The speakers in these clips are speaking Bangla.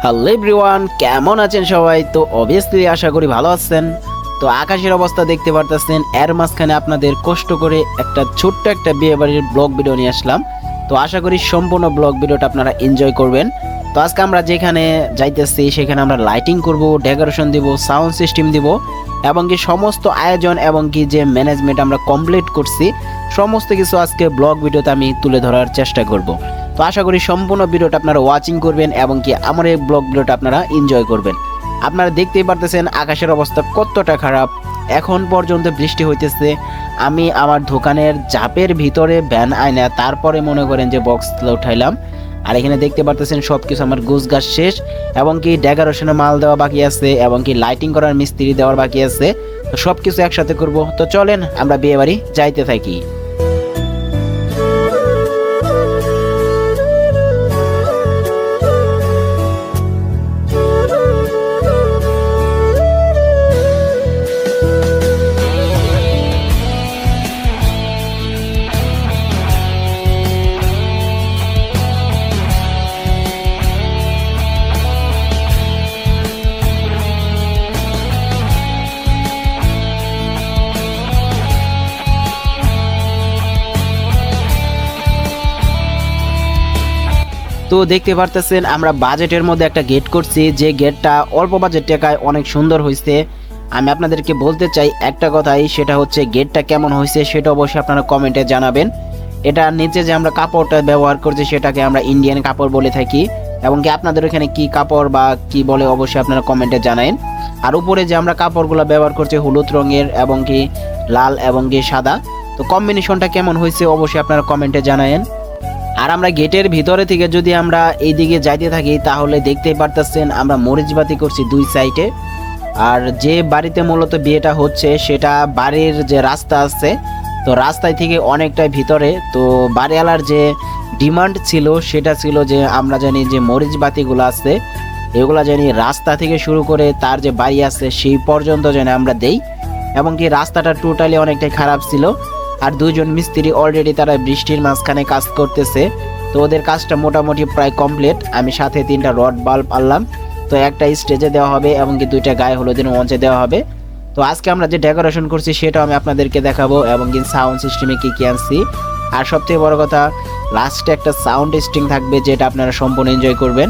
হ্যালো এভরিওয়ান, কেমন আছেন সবাই? তো অবভিয়াসলি আশা করি ভালো আছেন। তো আকাশের অবস্থা দেখতে পারতেছেন, এর মাঝখানে আপনাদের কষ্ট করে একটা ছোট্ট একটা বিয়ে বাড়ির ব্লগ ভিডিও নিয়ে আসলাম। তো আশা করি সম্পূর্ণ ব্লগ ভিডিওটা আপনারা এনজয় করবেন। তো আজকে আমরা যেখানে যাইতেছি সেখানে আমরা লাইটিং করব, ডেকোরেশন দিব, সাউন্ড সিস্টেম দিব এবং কি সমস্ত আয়োজন এবং কি যে ম্যানেজমেন্ট আমরা কমপ্লিট করছি সমস্ত কিছু আজকে ব্লগ ভিডিওতে আমি তুলে ধরার চেষ্টা করব। তো আশা করি সম্পূর্ণ ভিডিওটা আপনারা ওয়াচিং করবেন এবং কি আমার এই ব্লগ ভিডিওটা আপনারা এনজয় করবেন। আপনারা দেখতেই পারতেছেন আকাশের অবস্থা কতটা খারাপ, এখন পর্যন্ত বৃষ্টি হইতেছে। আমি আমার দোকানের ঝাপের ভিতরে ভ্যান আয়না তারপরে মনে করেন যে বক্সগুলো উঠাইলাম। আর এখানে দেখতে পারতেছেন সব কিছু আমার গোছ গাছ শেষ এবং কি ডেকোরেশনে মাল দেওয়া বাকি আছে এবং কি লাইটিং করার মিস্ত্রি দেওয়ার বাকি আছে। তো সব কিছু একসাথে করব। তো চলেন আমরা বিয়ে বাড়ি যাইতে থাকি। তো দেখতে পারতেছেন আমরা বাজেটের মধ্যে একটা গেট করছি, যে গেটটা অল্প বাজেট টাকায় অনেক সুন্দর হয়েছে। আমি আপনাদেরকে বলতে চাই একটা কথাই, সেটা হচ্ছে গেটটা কেমন হয়েছে সেটা অবশ্যই আপনারা কমেন্টে জানাবেন। এটা নিচে যে আমরা কাপড়টা ব্যবহার করছি সেটাকে আমরা ইন্ডিয়ান কাপড় বলে থাকি এবং কি আপনাদের এখানে কি কাপড় বা কি বলে অবশ্যই আপনারা কমেন্টে জানাবেন। আর উপরে যে আমরা কাপড়গুলো ব্যবহার করছি হলুদ রঙের এবং কি লাল এবং কি সাদা, তো কম্বিনেশনটা কেমন হয়েছে অবশ্যই আপনারা কমেন্টে জানাবেন। আর আমরা গেটের ভিতরে থেকে যদি আমরা এইদিকে যাইতে থাকি তাহলে দেখতেই পারতেছেন আমরা মরিচবাতি করছি দুই সাইডে। আর যে বাড়িতে মূলত বিয়েটা হচ্ছে সেটা বাড়ির যে রাস্তা আছে, তো রাস্তায় থেকে অনেকটাই ভিতরে। তো বাড়িওয়ালার যে ডিমান্ড ছিল সেটা ছিল যে আমরা জানি যে মরিচবাতিগুলো আছে এগুলা জানি রাস্তা থেকে শুরু করে তার যে বাড়ি আছে সেই পর্যন্ত যেন আমরা দেই এবং কি রাস্তাটা টোটালি অনেকটাই খারাপ ছিল। আর দুইজন মিস্ত্রি অলরেডি তারা বৃষ্টির মাঝখানে কাজ করতেছে, তো ওদের কাজটা মোটামুটি প্রায় কমপ্লিট। আমি সাথে 3টা রড বাল্ব আনলাম, তো একটা স্টেজে দেওয়া হবে এবং কি 2টা গায়ে হলুদের মঞ্চে দেওয়া হবে। তো আজকে আমরা যে ডেকোরেশন করছি সেটাও আমি আপনাদেরকে দেখাবো এবং কি সাউন্ড সিস্টেমে কি কি আনছি। আর সবথেকে বড় কথা, লাস্টে একটা সাউন্ড স্টিং থাকবে যেটা আপনারা সম্পূর্ণ এনজয় করবেন।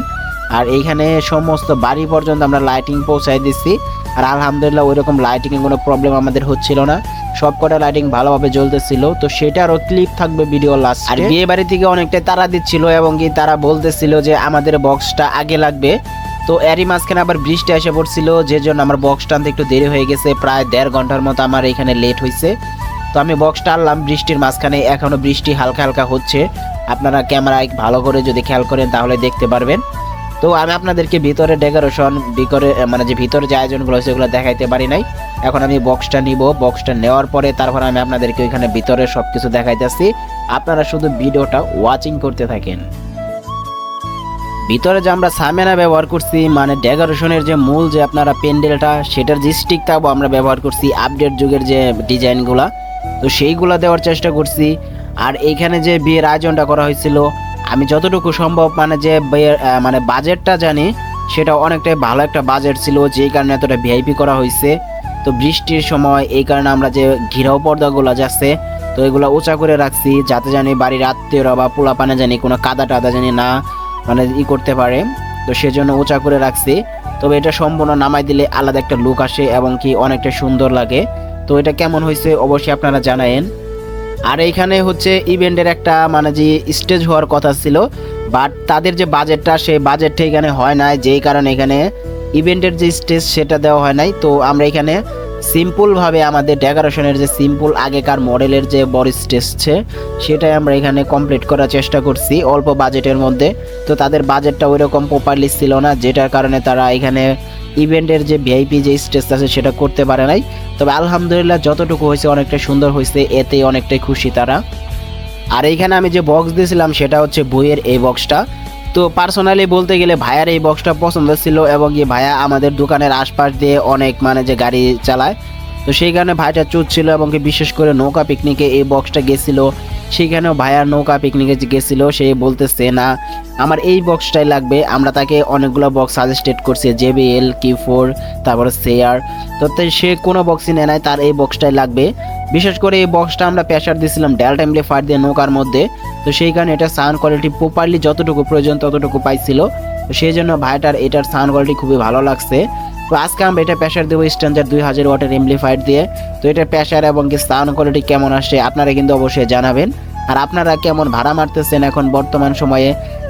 আর এইখানে সমস্ত বাড়ি পর্যন্ত আমরা লাইটিং পৌঁছাই দিচ্ছি। আর আলহামদুলিল্লাহ ওইরকম লাইটিংয়ে কোনো প্রবলেম আমাদের হচ্ছিল না, সব কটা লাইটিং ভালোভাবে জ্বলতেছিল। তো সেটারও ক্লিপ থাকবে ভিডিও লাস্ট। আর বিয়ে বাড়ি থেকে অনেকটাই তারা দিচ্ছিল এবং কি তারা বলতেছিল যে আমাদের বক্সটা আগে লাগবে। তো এরই মাঝখানে আবার বৃষ্টি এসে পড়ছিল, যে জন্য আমার বক্সটা আনতে একটু দেরি হয়ে গেছে, প্রায় 1.5 ঘন্টার মতো আমার এখানে লেট হয়েছে। তো আমি বক্সটা আনলাম বৃষ্টির মাঝখানে, এখনও বৃষ্টি হালকা হালকা হচ্ছে। আপনারা ক্যামেরায় ভালো করে যদি খেয়াল করেন তাহলে দেখতে পারবেন। তো আমি আপনাদেরকে ভিতরে ডেকোরেশন মানে যে ভিতরে যে আয়োজনগুলো হয়েছে সেগুলো দেখাইতে পারি নাই। এখন আমি বক্সটা নিব, বক্সটা নেওয়ার পরে তারপর আমি আপনাদেরকে ওইখানে ভিতরে সব কিছু দেখাইতেছি। আপনারা শুধু ভিডিওটা ওয়াচিং করতে থাকেন। ভিতরে যে আমরা সামেনা ব্যবহার করছি মানে ডেকোরেশনের যে মূল যে আপনারা প্যান্ডেলটা সেটার যে স্টিকটাও আমরা ব্যবহার করছি আপডেট যুগের যে ডিজাইনগুলা, তো সেইগুলা দেওয়ার চেষ্টা করছি। আর এইখানে যে বিয়ের আয়োজনটা করা হয়েছিল আমি যতটুকু সম্ভব মানে যে মানে বাজেটটা জানি সেটা অনেকটাই ভালো একটা বাজেট ছিল, যেই কারণে এতটা ভিআইপি করা হয়েছে। তো বৃষ্টির সময় এই কারণে আমরা যে ঘিরাও পর্দাগুলো যাচ্ছে তো এগুলো উঁচা করে রাখছি যাতে জানি বাড়ির আত্মীয়রা বা পোলাপানে জানি কোনো কাদা টাদা জানি না মানে করতে পারে, তো সেজন্য উঁচা করে রাখছি। তবে এটা সম্পূর্ণ নামাই দিলে আলাদা একটা লুক আসে এবং কি অনেকটা সুন্দর লাগে। তো এটা কেমন হয়েছে অবশ্যই আপনারা জানায়েন। আর এইখানে হচ্ছে ইভেন্টের একটা মানে যে স্টেজ হওয়ার কথা ছিল, বাট তাদের যে বাজেটটা সেই বাজেটটা এখানে হয় নাই, যেই কারণে এখানে ইভেন্টের যে স্টেজ সেটা দেওয়া হয় নাই। তো আমরা এখানে সিম্পলভাবে আমাদের ডেকোরেশনের যে সিম্পল আগেকার মডেলের যে বড় স্টেজ সেটাই আমরা এখানে কমপ্লিট করার চেষ্টা করছি অল্প বাজেটের মধ্যে। তো তাদের বাজেটটা ওইরকম প্রপারলি ছিল না, যেটার কারণে তারা এখানে ইভেন্টের যে ভিআইপি যে স্টেজ আছে সেটা করতে পারে নাই। তবে আলহামদুলিল্লাহ যতটুকু হয়েছে অনেকটা সুন্দর হয়েছে, এতে অনেকটাই খুশি তারা। আর এইখানে আমি যে বক্স দিয়েছিলাম সেটা হচ্ছে বইয়ের এই বক্সটা। তো পার্সোনালি বলতে গেলে ভাইয়ার এই বক্সটা পছন্দ ছিল এবং কি ভাইয়া আমাদের দোকানের আশপাশ দিয়ে অনেক মানে যে গাড়ি চালায়, তো সেই কারণে ভাইটা চুজ ছিল এবং কি বিশেষ করে নৌকা পিকনিকে এই বক্সটা গেছিল সেখানেও ভাইয়া নৌকা পিকনিকে গেছিল, সে বলতেছে না আমার এই বক্সটাই লাগবে। আমরা তাকে অনেকগুলো বক্স সাজেস্টেড করছি, JBL Q4 তারপরে সেয়ার, তো সে কোনো বক্সই নেয় নাই, তার এই বক্সটাই লাগবে। বিশেষ করে এই বক্সটা আমরা প্রেশার দিয়েছিলাম ডেল্টা এমপ্লিফায়ার দিয়ে নৌকার মধ্যে, তো সেই কারণে এটা সাউন্ড কোয়ালিটি প্রপারলি যতটুকু প্রয়োজন ততটুকু পাইছিল, তো সেই জন্য ভাইটার এটার সাউন্ড কোয়ালিটি খুবই ভালো লাগছে। তো আজকে আমরা এটা প্রেশার দেবো স্ট্যান্ডার্ড 2000 ওয়াটের এমপ্লিফায়ার দিয়ে। তো এটার প্রেশার এবং কি সাউন্ড কোয়ালিটি কেমন আসে আপনারা কিন্তু অবশ্যই জানাবেন। আর আপনারা কেমন ভাড়া মারতেছেন এখন বর্তমান সময়ে?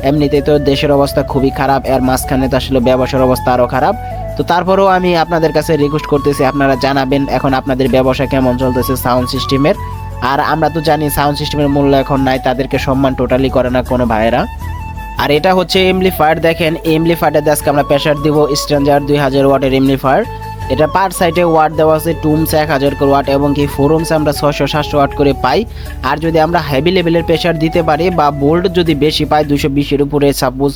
এমনিতেই তো দেশের অবস্থা খুবই খারাপ, এর মাঝখানে তো আসলে ব্যবসার অবস্থা আরও খারাপ। তো তারপরেও আমি আপনাদের কাছে রিকোয়েস্ট করতেছি আপনারা জানাবেন এখন আপনাদের ব্যবসা কেমন চলতেছে সাউন্ড সিস্টেমের। আর আমরা তো জানি সাউন্ড সিস্টেমের মূল্য এখন নাই, তাদেরকে সম্মান টোটালি করে না কোনো ভাইয়েরা। আর এটা হচ্ছে এমপ্লিফায়ার, দেখেন এই এমপ্লিফায়ারটা আজকে আমরা প্রেশার দিব স্ট্যান্ডার্ড 2000 ওয়াটের এমপ্লিফায়ার। এটা পার সাইডে ওয়াট দেওয়া আছে টুমস 1000 করে ওয়াট এবং কি ফোরমস আমরা 600-700 ওয়াট করে পাই। আর যদি আমরা হেভি লেভেলের প্রেশার দিতে পারি বা বোল্ট যদি বেশি পাই 220-এর উপরে, সাপোজ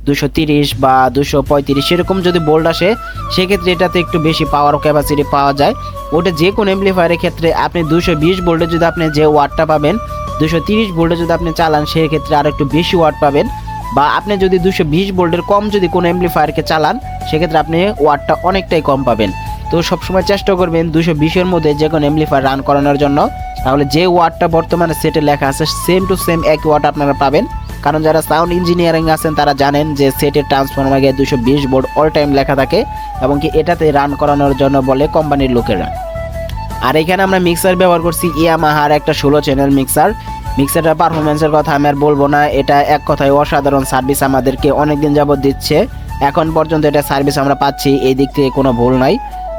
230 বা 235 এরকম যদি বোল্ট আসে, সেক্ষেত্রে এটাতে একটু বেশি পাওয়ার ক্যাপাসিটি পাওয়া যায়। ওটা যে কোনো এমপ্লিফায়ারের ক্ষেত্রে আপনি 220 ভোল্টে যদি আপনি যে ওয়াটটা পাবেন, 230 ভোল্টে যদি আপনি চালান সেক্ষেত্রে আর একটু বেশি ওয়াট পাবেন। বা আপনি যদি 220 ভোল্টের কম যদি কোনো এমপ্লিফায়ারকে চালান সেক্ষেত্রে আপনি ওয়াটটা অনেকটাই কম পাবেন। তো সবসময় চেষ্টা করবেন 220-এর মধ্যে যে কোনো এমপ্লিফায়ার রান করানোর জন্য, তাহলে যে ওয়াটটা বর্তমানে সেটে লেখা আছে সেম টু সেম এক ওয়াট আপনারা পাবেন। কারণ যারা সাউন্ড ইঞ্জিনিয়ারিং আছেন তারা জানেন যে সেটের ট্রান্সফরমারে 220 ভোল্ট অল টাইম লেখা থাকে এবং কি এটাতে রান করানোর জন্য বলে কোম্পানির লোকেরা। আর এখানে আমরা মিক্সার ব্যবহার করছি ইয়ামাহার একটা 16 চ্যানেল মিক্সার। মিক্সারটার পারফরমেন্সের কথা আমি আর বলবো না, এটা এক কথায় অসাধারণ সার্ভিস আমাদেরকে অনেকদিন যাবত দিচ্ছে, এখন পর্যন্ত এটা সার্ভিস আমরা পাচ্ছি, এই দিক থেকে কোনো ভুল নাই।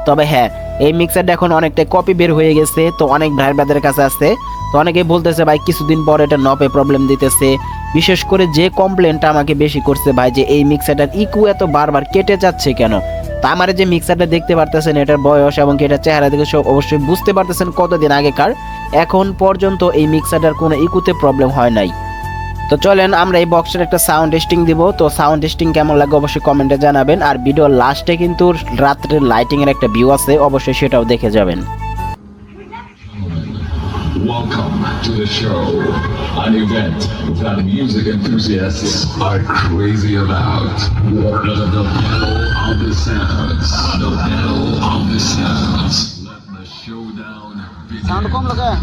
তবে হ্যাঁ, এই মিক্সারটা এখন অনেকটা কপি বের হয়ে গেছে, তো অনেক ভাইদের কাছে আছে, তো অনেকেই বলতেছে ভাই কিছুদিন পর এটা নপে প্রবলেম দিতেছে। বিশেষ করে যে কমপ্লেনটা আমাকে বেশি করছে ভাই যে এই মিক্সারটার ইকু এত বারবার কেটে যাচ্ছে কেন। তা আমার যে মিক্সারটা দেখতে পারতেছেন এটার বয়স এবং এটার চেহারা দেখে অবশ্যই বুঝতে পারতেছেন কতদিন আগেকার, এখন পর্যন্ত এই মিক্সারটার কোনো ইকুতে প্রবলেম হয় নাই। তো চলেন আমরা এই বক্সের একটা সাউন্ড টেস্টিং দিব। তো সাউন্ড টেস্টিং কেমন লাগে অবশ্যই কমেন্টে জানাবেন। আর ভিডিওর লাস্টে কিন্তু রাত্রের লাইটিং এর একটা ভিউ আছে, অবশ্যই সেটাও দেখে যাবেন। Welcome to the show, an event that music enthusiasts are crazy about. The battle of the sounds. The battle of the sounds. Let the showdown begin. Sound कम लगा है।